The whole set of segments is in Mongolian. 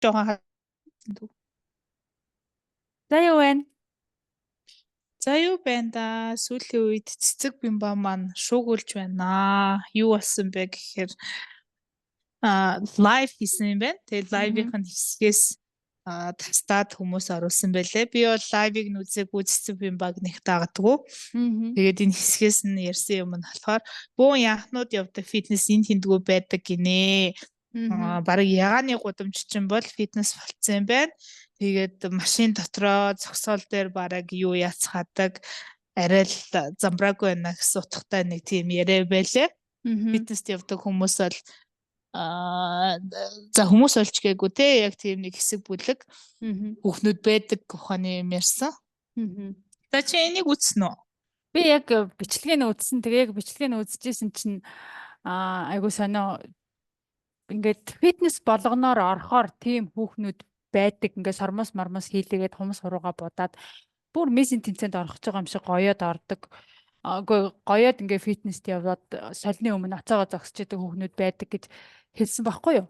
жоохон хатсан дүү. За юу байна? За юу байна да? Сүүлийн үед цэцэг бимба маань шуугуулж байна. Юу болсон бэ гэхээр лайв хийсэн юм байна. Тэгээд лайвын хэсгээс тастаад хүмүүс оруулсан байлээ. Би бол лайвыг үзээгүй, цэцэг бимбаг нэг дагадгүй. Тэгээд энэ хэсгээс нь ярьсан юм нь болохоор бөөн яахнууд явдаг фитнес энэ тэндгүү байдаг гинэ. Бараг ягааны гудамж чинь бол фитнес болцсон юм байна. Тэгээд машин дотроо зогсоол дээр бараг юу яцхаадаг арай л замбраагүй байна гэсэн утгатай нэг тийм яриа байлээ. Фитнест явдаг хүмүүс бол за хүмүүс олч гээгүй те яг тийм нэг хэсэг бүлэг хүүхнүүд байдаг ухааны юм ярьсан. За чи энийг үзсэн үү? Би яг бичлэгийг нь үзсэн. Тэгээ яг бичлэгийг нь үзчихсэн чинь айгуу сонио ингээд фитнес болгоноор орохоор тийм хүүхнүүд байдаг. Ингээд сормос мармос хийлээгээд хумс хурууга будаад бүр мессен тэнцэнд орох гэж байгаа юм шиг гоёод ордог. Гоёод ингээд фитнест яваад солины өмнө ацаагаа зогсож идэг хүүхнүүд байдаг гэж хэлсэн байхгүй юу?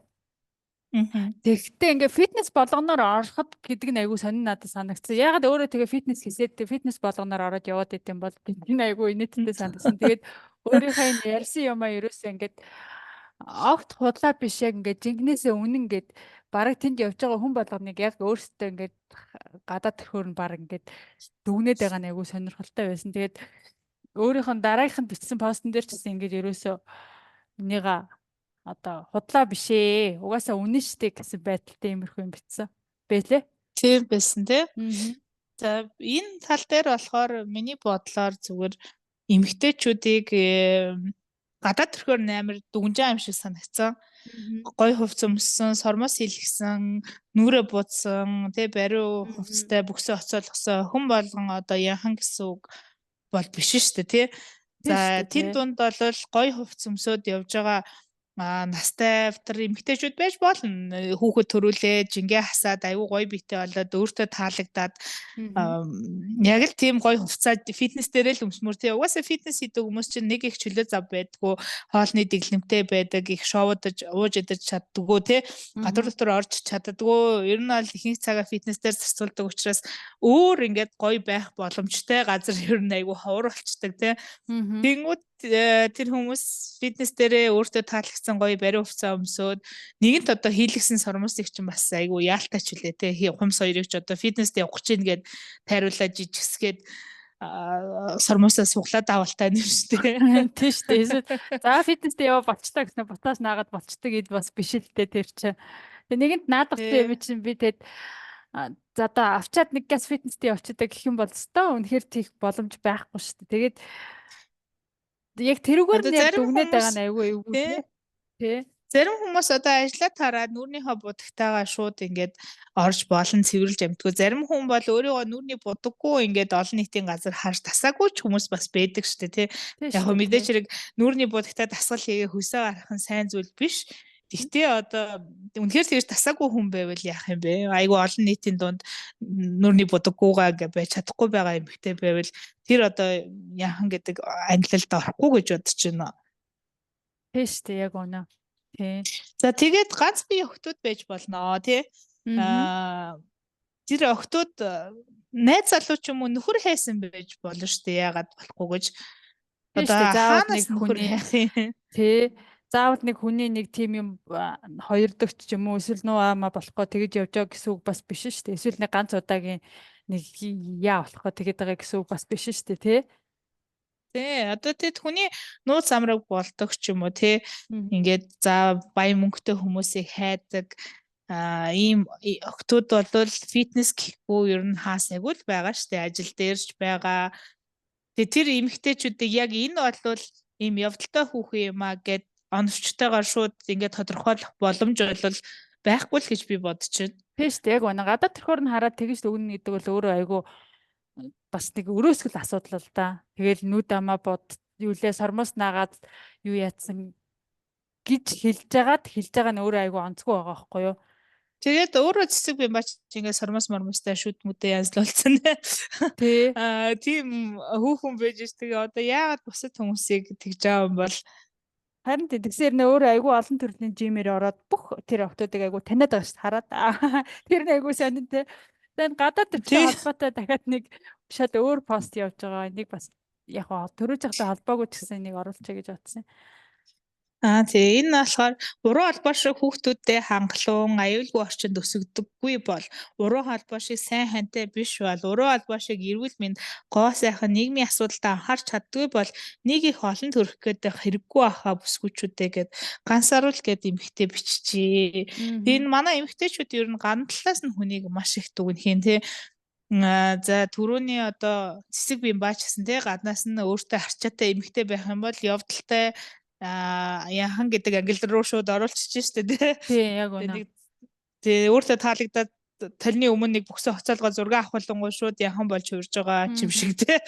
Тэгэхдээ ингээ фитнес болгоноор ороход гэдэг нь айгүй сонин надад санагдсан. Ягаад өөрөө тэгээ фитнес хийсээд фитнес болгоноор ороод яваад идэм бол энэ айгүй инээдтэй санагдсан. Тэгээд өөрийнхөө энэ ярьсан юмаа ерөөсөө ингээд огт худлаа биш яг ингээд жинкнээсээ үнэн ингээд бараг тэнд явж байгаа хүн болгоныг яг өөрсдөө ингээд гадаад төрхөөр нь бараг ингээд дүгнээд байгаа нь айгүй сонирхолтой байсан. Тэгээд өөрийнх нь дараагийнх нь бичсэн постн дээр ч гэсэн ингээд ерөөсөө энийга одоо худлаа биш ээ. Угаасаа үнэн штэ гэсэн байдалтай иймэрхүү юм бичсэн. Бэлээ? Тийм байсан тий. За энэ тал дээр болохоор миний бодлоор зүгээр эмэгтэйчүүдийг гадаад төрхөөр амар дүнжээ юм шиг санагцсан. Гой хувц өмссөн, сормос хийлгсэн, нүрэ буудсан, тий бариу хувцтай бүксөө оцоолгосон хүн болгон одоо яхан гэсэн үг бол биш штэ тий. За тэнд дунд бол гой хувц өмсөд явж байгаа настай автар эмэгтэйчүүд байж болно. Хүүхэд төрүүлээ, жингээ хасаад аюу гоё биетэй болоод өөртөө таалагдаад яг л тийм гоё хувцаад фитнес дээр л өмсмөр тий. Угаасаа фитнес хийдэг хүмүүс чинь нэг их чөлөө зав байдгүй, хоолны дэглэмтэй байдаг, их шоудаж, ууж идэж чаддгүй тий. Гадуур дотор орж чаддгүй. Ер нь бол ихэнх цагаа фитнес дээр зарцуулдаг учраас өөр ингээд гоё байх боломжтой газар ер нь аюу ховор болчдаг тий. Тэнгүүд тэр хүмүүс фитнес дээрээ өөртөө таалагдсан гоё бариу хувцас өмсөөд нэгэнт одоо хийлгсэн сормосыг чинь бас айгүй яалтаач үлээ те хумс хоёрыг ч одоо фитнест явах гэж гээд тайруулаад жижигсгээд сормосоо суглаад авалтай юм шүү дээ. Тийм шүү дээ. За фитнест ява болчтой гэсэн бутаас наагаад болчтой гэд бас биш л дээ тэр чинь. Тэгээ нэгэнт наадахтай юм чинь би тэгэд за одоо авчаад нэг газ фитнест явчихдаг гэх юм бол өстой үнэхээр тийх боломж байхгүй шүү дээ. Тэгээд яг тэрүүгээр нь дүгнээд байгаа нь айгүй эвгүй тий. Зарим хүмүүс одоо ажиллаад тараад нүрийнхөө будагтайгаа шууд ингээд орж болон цэвэрлж амтгүй. Зарим хүн бол өөрийгөө нүрний будаггүй ингээд олон нийтийн газар харж тасаагүй ч хүмүүс бас байдаг шүү дээ тий. Яг хөө мэдээж хэрэг нүрний будагтай дасгал хийгээ хөөсөө гарах нь сайн зүйл биш. Гэхдээ одоо үнэхээр тэгж тасаагүй хүн байвал яах юм бэ? Айгүй олон нийтийн дунд нүрний будаггүйгаа гэж байж чадахгүй байгаа эмэгтэй байвал тэр одоо яахан гэдэг ангилалд орохгүй гэж бодож байна. Тийм шүү дээ яг үнэ. Тий. За тэгээд ганц бие охтууд байж болно тий. Тэр охтууд найз залуу ч юм уу нөхөр хайсан байж болно шүү дээ. Яагаад болохгүй гэж. Одоо заавал нэг нөхөр тий. Заавал нэг хүний нэг тим юм хоёр дэгч ч юм уу эсвэл нуу аамаа болохгүй тэгэж явж байгаа гэсэн үг бас биш шүү дээ. Эсвэл нэг ганц удаагийн нэг яа болохгүй тэгээд байгаа гэсэн үг бас биш шүү дээ тий. Тий, одоо тэд хүний нууц амраг болдог ч юм уу тий. Ингээд за баян мөнгөтэй хүмүүсийг хайдаг ийм охтууд бол фитнес гэхгүй ер нь хаасайгүй л байгаа шүү дээ. Ажил дээрч байгаа. Тэгээ тэр эмэгтэйчүүдийг яг энэ бол ийм явдалтай хүүхэн юм аа гэд оновчтойгоор шууд ингээд тодорхойлох боломж бол байхгүй л гэж би бодож байна. Тийм шүү дээ. Яг үнэ гадаад төрхөөр нь хараад тэгж дүгнэ гэдэг бол өөрөө айгүй бас нэг өрөөсгөл асуудал л да. Тэгэл нүд амаа бод юулээ сормос наагаад юу яатсан гэж хэлж байгаа нь өөрөө айгүй онцгүй байгаа байхгүй юу? Тэгээд өөрөө цэцэг бимбач ингээд сормос мормостай шүд мүдэ янзлуулсан. Тий. Тийм хүүхэн байж тэгээ одоо яагаад бусад хүмүүсийг тэгж байгаа юм бол Харин тэгсээр нэ өөр айгүй олон төрлийн жимээр ороод бүх тэр охтуудыг айгүй таниад байгаа шүү дээ. Хараад. Тэр нь айгүй сонин те. Тэгээд гадаад төвчтэй холбоотой дахиад нэг шал өөр пост явж байгаа. Энийг бас яг төрөөж захтай холбоогүй ч гэсэн энийг оруулчихъя гэж бодсон. Тэгээ энэ болохоор уруу холбоо шиг хүүхдүүдэд хангалуун аюулгүй орчинд өсгдөггүй бол уруу холбоо шиг сайн хантай биш бол уруу холбоо шиг эрүүл мэнд гоо сайхан нийгмийн асуудалд анхаарч чаддгүй бол нэг их олон төрөх гэдэг хэрэггүй ахаа бүсгүүчүүдээ гэд гансаруул гэд эмхтэй биччихье. Энэ манай эмхтэйчүүд ер нь гадна талаас нь хүнийг маш их дүгнэх юм тий. За түрүүний одоо цэцэг бимбаач гэсэн тий гаднаас нь өөртөө харчаатай эмхтэй байх юм бол явдалтай яхан гэдэг англи руу шууд оруулчих штэ тий яг үнэ. Тэгээ өөртөө таалагдаад талны өмнө нэг бүксээ хоцоолгоо зураг авахлангуй шууд яхан болж хувирж байгаа юм шиг тий.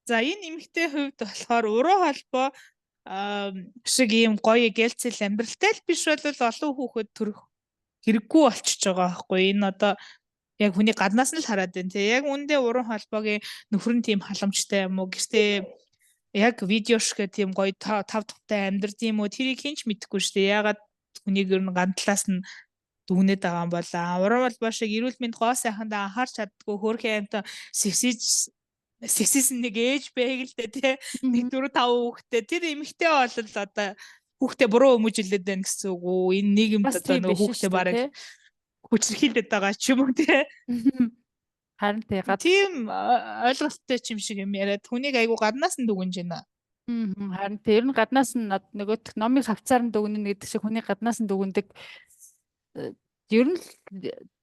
За энэ эмэгтэй хувьд болохоор уруу холбоо шиг ийм гоё гэлцэл амьдралтай л биш бол олон хүүхэд төрөх хэрэггүй болчихж байгаа байхгүй. Энэ одоо яг хүний гаднаас нь л хараад байна тий. Яг үүндээ уруу холбоогийн нөхөр нь тийм халамжтай юм уу гэртээ яг видео шиг тийм гоё тав тухтай амьдрд юм уу тэрийг хинч мэдэхгүй шүү дээ. Ягаад хүнийг ер нь гандлаас нь дүгнээд байгаа юм бол уруу холбоо шиг эрүүл мэнд гоо сайхандаа анхаарч чаддгүй хөөрхөн амтаа сексизм нэг ээж бэгэлдэ тий. Нэг 4 5 хүүхдээ тэр эмэгтэй бол одоо хүүхдээ буруу өмөжлөд байна гэсэн үг үү? Энэ нийгэмд одоо нөгөө хүүхдээ бараг хүчрхийлээд байгаа ч юм уу тий. Харин тийм ойлголттой юм шиг юм яриад хүнийг айгу гаднаас нь дүгнэж байна. Харин тэр нь гаднаас нь нөгөө номыг хавцаар нь дүгнэнэ гэдэг шиг хүний гаднаас нь дүгндэг. Ер нь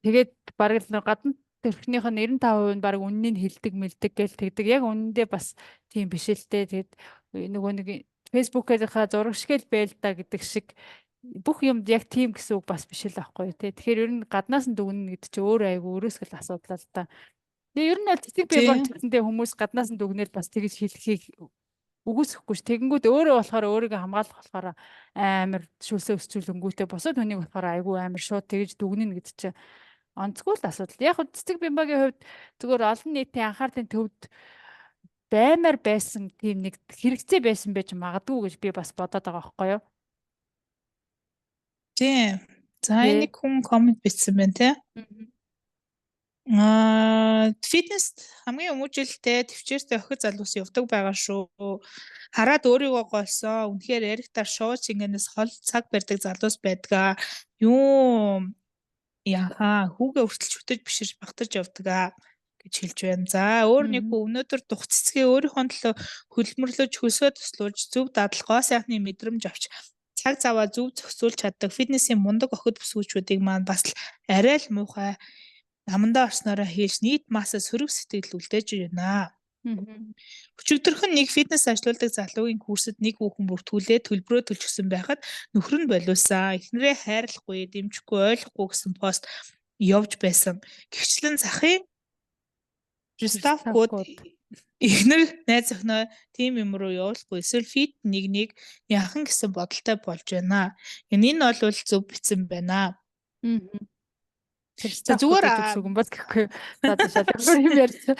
тэгээд бараг л гадна төрхнийх нь 95% нь бараг үннийг хилдэг мэлдэг гэл тэгдэг. Яг үнэндээ бас тийм биш л дээ. Тэгээд нөгөө нэг фэйсбүүкийнхаа зураг шиг л байл та гэдэг шиг бүх юмд яг тийм гэсэн үг бас биш л байхгүй тий. Тэгэхээр ер нь гаднаас нь дүгнэнэ гэдэг чинь өөр айгу өөрөөсгөл асуудал л та. Тэгээ ер нь бол цэцэг бий болчихсонтэй хүмүүс гаднаас нь дүгнэл бас тэгж хэлхийг үгүйсэхгүй ш. Тэгэнгүүт өөрөө болохоор өөрийгөө хамгаалах болохоор амар шүлсээ өсчүүлэнгүүтээ босоод хүнийг болохоор айгу амар шууд тэгж дүгнэнэ гэдэг чинь онцгүй л асуудал. Яг цэцэг бимбагийн хувьд зүгээр олон нийтийн анхаарлын төвд баймаар байсан тийм нэг хэрэгцээ байсан байж магадгүй гэж би бас бодоод байгаа байхгүй юу? Тийм. За нэг хүн комент бичсэн байна тий. Фитнест хамгийн өмүүжилтэй төвчээртэй охид залуус явдаг байгаа шүү. Хараад өөрийгөө голсон. Үнэхээр яригтаар шууд шингэнээс хол цаг барьдаг залуус байдгаа. Юу яха хүүгээ өртөлж хөтөж биширж багтарч явдаг гэж хэлж байна. За өөр нэг хүн өнөөдөр дух цэцгээ өөрийнхөө төлөө хөлмөрлөж хөлсөө туслуулж зөв дадлгоо сайхны мэдрэмж авч цаг заваа зөв зохицуулж чаддаг фитнесийн мундаг охид бүсгүүчүүдийг маань бас арай л муухай амандаа орсноороо хийж нийт массаа сөрөг сэтгэл үлдээж байна. Өчигдөрхөн нэг фитнес ажилуулдаг залуугийн курсэд нэг хүүхэн бүртгүүлээ төлбөрөө төлчихсөн байхад нөхөр нь болиулсан. Эхнэрээ хайрлахгүй, дэмжихгүй, ойлгохгүй гэсэн пост явж байсан. Гэвчлэн захын Стаф код эхнэр найз охиноо тим юм руу явуулахгүй эсвэл фит нэг яхан гэсэн бодолтой болж байна. Энэ бол зөв бичсэн байна. Зүгээр зүгэн бол гэхгүй. Шалгуур юм ярьсан.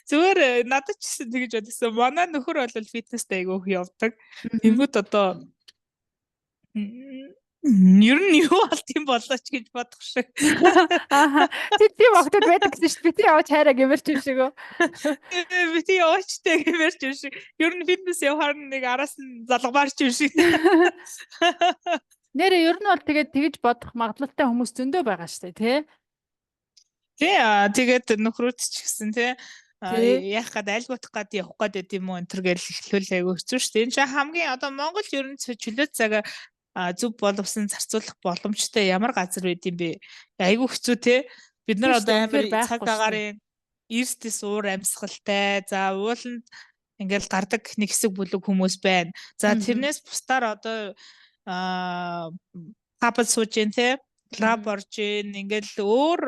Зүгээр надад ч гэсэн тэгэж бодсон. Манай нөхөр бол фитнест айгүйх явдаг. Тэнгүүд одоо ер нь юу алт юм болооч гэж бодох шиг. Тийм огтод байдаг гэсэн шүү дээ. Би явж хайраа гэмэрч юм шиг. Би тийм явчтай гэмэрч юм шиг. Ер нь фитнес явахаар нэг араас нь залгамаарч юм шиг. Нэрээ ер нь бол тэгээд тэгж бодох магадлалтай хүмүүс зөндөө байгаа шүү дээ, тий? Тэгээд нөхрөөд ч гэсэн тий яах гээд аль бодох гээд явах гээд юм уу энэ төр гэж хэлвэл айгүй хэцүү шүү дээ. Энэ чинь хамгийн одоо Монгол ер нь чөлөөт цагаа зөв боловсон зарцуулах боломжтой ямар газар байд юм бэ? Айгүй хэцүү тий. Бид нар одоо амар цаг агарын эрсдэс уур амьсгалтай. За ууланд ингээл гардаг нэг хэсэг бүлэг хүмүүс байна. За тэрнээс бусдаар одоо хапад сууж ин тий. Клаб орж ин ингээл өөр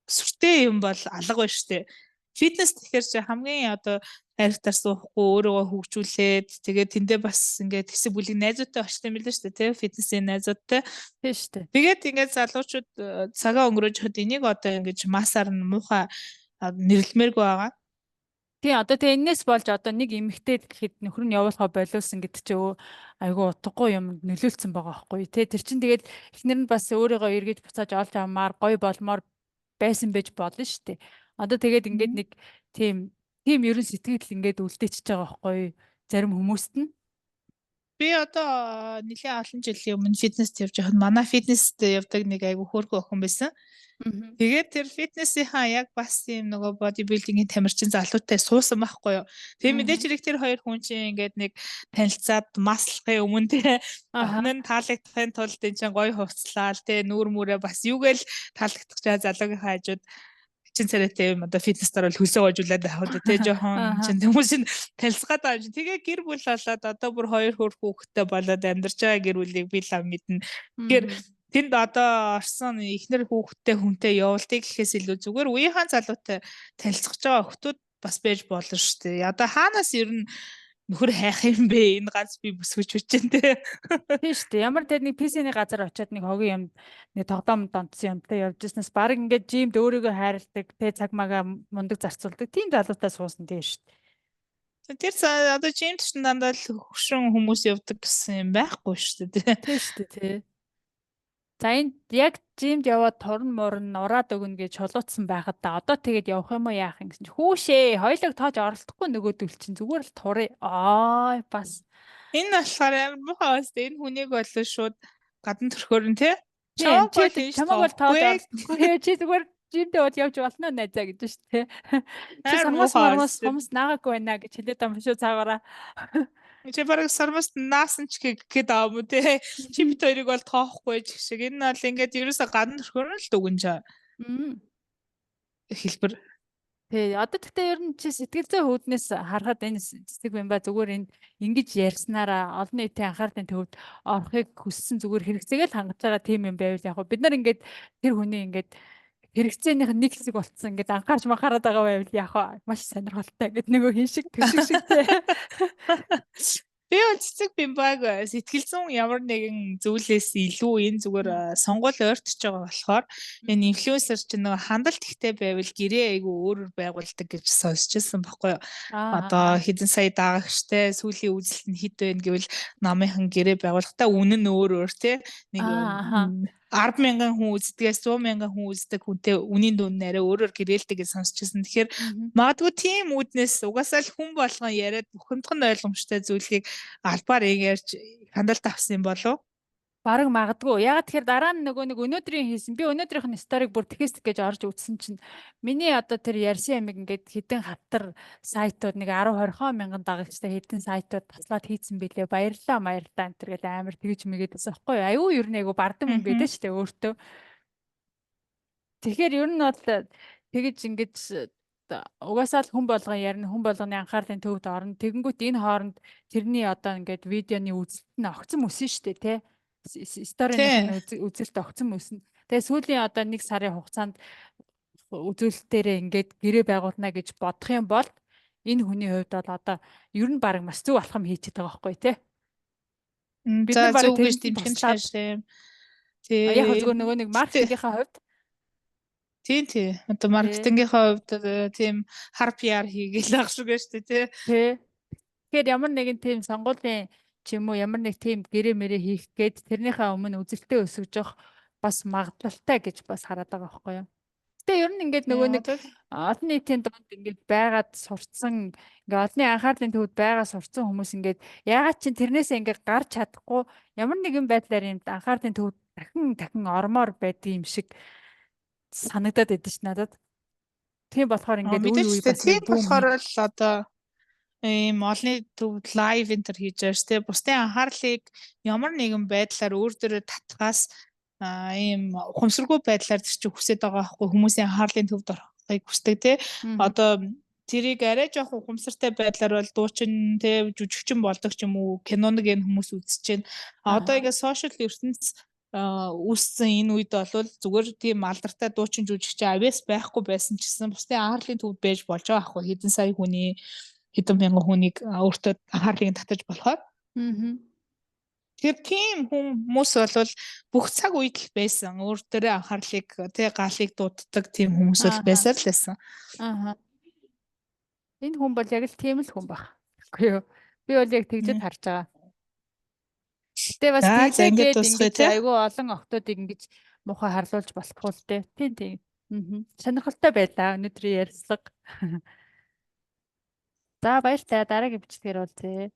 сүртэй юм бол алга байна шүү дээ. Фитнес тэгэхээр чи хамгийн одоо хайртаар суухгүй өөрийгөө хөгжүүлээд тэгээд тэндээ бас ингээд хэсэг бүлэг найзуудтай очтой юм л шүү дээ тий фитнесийн найзуудтай тий шүү дээ. Тэгээд ингээд залуучууд цагаа өнгөрөөж хад энийг одоо ингээд массаар нь муухай нэрлэмээргүй байгаа. тий одоо тэгээ энэс болж одоо нэг эмэгтэй гэхэд нөхөр нь явуулахаа болиулсан гэдэг чи айгүй утгагүй юм нөлөөлсөн байгаа байхгүй тий. Тэр чин тэгээд эхнэр нь бас өөрийгөө эргэж буцааж олж авмаар гоё болмоор байсан байж болно шүү дээ. Одоо тэгээд ингээд нэг тийм ерөн сэтгэл ингээд үлдээчихэж байгаа байхгүй зарим хүмүүст нь. Би одоо нэлээд олон жилийн өмнө фитнест явж байхад манай фитнест явдаг нэг айгу хөөрхөн охин байсан. Тэгээд тэр фитнесийнхаа яг бас тийм нөгөө бодибилдингийн тамирчин залуутай суусан байхгүй юу. Тэгээ мэдээч хэрэг тэр хоёр хүн чинь ингээд нэг танилцаад маслахын өмнө тэгээ охин нь таалагдахын тулд энэ чинь гоё хувцлаа л тэгээ нүүр мүрээ бас юугээл таалагдах чаа залуугийнхаа хажууд чин царайтай юм одоо фитнестээр бол хөлсөө гожуулаад авах тэ жоохон чин хүмүүс нь танилцгаад байгаа юм. Тэгээ гэр бүл болоод одоо бүр хоёр хөр хүүхэдтэй болоод амьдарч байгаа гэр бүлийг би лав мэднэ. Тэгэхээр тэнд одоо орсон эхнэр хүүхэдтэй хүнтэй явуултыг гэхээс илүү зүгээр үеийнхэн залуутай танилцж байгаа охтууд бас байж болно шүү дээ. Одоо хаанаас ер нь нөхөр хайх юм бэ? Энэ ганц би бүсгэж үчэн тэ. Тийм шүү дээ. Ямар тэр нэг PC-ний газар очиод нэг хогийн юм нэг тоглоом донтсон юмтай явж ирснээс баг ингээд жимд өөрийгөө хайрладаг, тэ цаг магаа мундаг зарцуулдаг. Тийм залуутай суусан тийм шүү дээ. Тэр одоо жимд ч дандаа л хөшрөн хүмүүс явдаг гэсэн юм байхгүй шүү дээ. Тийм шүү дээ тий. За энд яг жимд яваад торн морн ураад өгнө гэж чулуутсан байхад да одоо тэгээд явах юм уу яах юм гэсэн чинь хүүшээ хоёлог тоож оролдохгүй нөгөөдөл чинь зүгээр л турыг бас энэ болохоор амар муухай бас энэ хүнийг бол шууд гадна төрхөөрн тий чамаг бол тоож оролдохгүй чи зүгээр жимдээ бод явж болно найзаа гэж шүү дээ чи самаас хүмүүс наагаагүй байна гэж хэлээд байгаа юм шүү цаагаараа. Чи бараг сармас наасан ч гэхэд аа мө те чи бит хоёрыг бол тоохгүй ч шиг энэ бол ингээд ерөөсө гадна төрхөөр л дүгэн чаа. Хэлбэр. Тий одоо тэгтээ ер нь чи сэтгэл зүй хүүднээс харахад энэ цэцэг юм ба зүгээр энэ ингэж ярьснараа олон нийтийн анхаарлын төвд орохыг хүссэн зүгээр хэрэгцээгээ л хангаж байгаа тийм юм байвал яг бид нар ингээд тэр хүний ингээд хэрэгцээнийх нь нэг хэсэг болцсон ингээд анхаарч махаарад байгаа байвал яг маш сонирхолтой гэдэг нөгөө хин шиг төшиг шигтэй. Би цэцэг бимбаг сэтгэл зүйн ямар нэгэн зүйлээс илүү энэ зүгээр сонгуул ойртож байгаа болохоор энэ инфлюенсер чинь нөгөө хандлт ихтэй байвал гэрээ айгу өөрөөр байгуулдаг гэж сонсчихсан байхгүй юу. Одоо хэдэн сая даагчтай сүүлийн үзэлт нь хэд байна гэвэл намынхан гэрээ байгуулахдаа үнэн нь өөр те нэг 10,000 хүн үздэгээс 100,000 хүн үздэг хүнтэй үнийн дүн нэрээ өөрөөр гэрээлдэг гэж сонсчихсан. Тэгэхээр магадгүй тийм үүднээс угаасаа л хүн болгон яриад бухимдхан ойлгомжтой зүйлийг албаар ярьж хандлт авсан юм болов? Бараг магадгүй. Ягаад тэгэхээр дараа нь нөгөө нэг өнөөдрийн хийсэн. Би өнөөдрийнх нь сториг бүр тэкст гэж орж үзсэн чинь миний одоо тэр ярьсан ямиг ингээд хэдэн хавтар сайтууд нэг 10-20 мянган дагагчтай хэдэн сайтууд таслаад хийцэн билээ. Баярлалаа энэ гэл амар тэгж мэгээд байсан байхгүй юу? Аюу ер нь айгу бардам юм байдаг шүү дээ өөртөө. Тэгэхээр ер нь бол тэгж ингэж угаасаа л хүн болгон ярина, хүн болгоны анхаарлын төвд орно. Тэгэнгүүт энэ хооронд тэрний одоо ингээд видеоны үзэлт нь огцом өсөн шүү дээ, тий? Сторийн үзэлт огцом өснө. Тэгээ сүүлийн одоо 1 сарын хугацаанд үзүүлэлтээрээ ингээд гэрээ байгуулна гэж бодох юм бол энэ хүний хувьд бол одоо ер нь баг маш зөв алхам хийж байгаа байхгүй тий. Бид нар баг тэгж дэмжих шаашаа. Яг зөвхөн нөгөө нэг маркетингийнхаа хувьд тий. Одоо маркетингийнхаа хувьд тийм хар PR хийгээл ах шиг шүү дээ тий. Тэгэхээр ямар нэгэн тийм сонгуулийн ч юм уу ямар нэг тийм гэрээ мэрээ хийх гээд тэрнийхээ өмнө үзэлтээ өсгөж явах бас магадлалтай гэж бас хараад байгаа байхгүй юу. Гэтэ ер нь ингээд нөгөө нэг олон нийтийн донд ингээд байгаад сурцсан ингээд олонний анхаарлын төвд байгаа сурцсан хүмүүс ингээд ягаад ч тэрнээсээ ингээд гарч чадахгүй ямар нэгэн байдлаар юм анхаарлын төвд дахин ормоор байдаг юм шиг санагдаад байдаг ш надад. Тийм болохоор ингээд үе бас тийм болохоор л одоо ийм олонний төвд лайв энтер хийж байгаа шүү дээ. Бусдын анхаарлыг ямар нэгэн байдлаар өөр дөрөө татхаас ийм ухамсаргүй байдлаар тэр чинь хүсэж байгаа байхгүй хүмүүсийн анхаарлын төвд орохыг хүсдэг тий. Одоо тэрийг арай жоох ухамсартай байдлаар бол дуучин тий жүжигчин болдог ч юм уу киноныг энэ хүмүүс үзэж байна. Одоо ингээ сошиал ертөнц үүссэн энэ үед бол зүгээр тийм алдартай дуучин жүжигчин авьяас байхгүй байсан ч гэсэн бусдын анхаарлын төвд байж болж байгаа байхгүй хэдэн сая хүний хэдэн мянган хүнийг өөртөө анхаарлыг татаж болохоор. Тэр тийм хүмүүс бол бүх цаг үед л байсан. Өөртөө анхаарлыг тий галыг дууддаг тийм хүмүүс бол байсаар л байсан. Энэ хүн бол яг л тийм л хүн баг. Үгүй юу? Би бол яг тэгжэд харж байгаа. Гэтэ бас За ингээд тэгээд дуусгая ингэж те. айгүй олон охтуудыг ингэж муухай харлуулж болохгүй л дээ. Тийм тийм. Сонирхолтой байлаа өнөөдрийн ярилцлага. За баярлалаа. Дараагийн бичлэгээр уулзъя.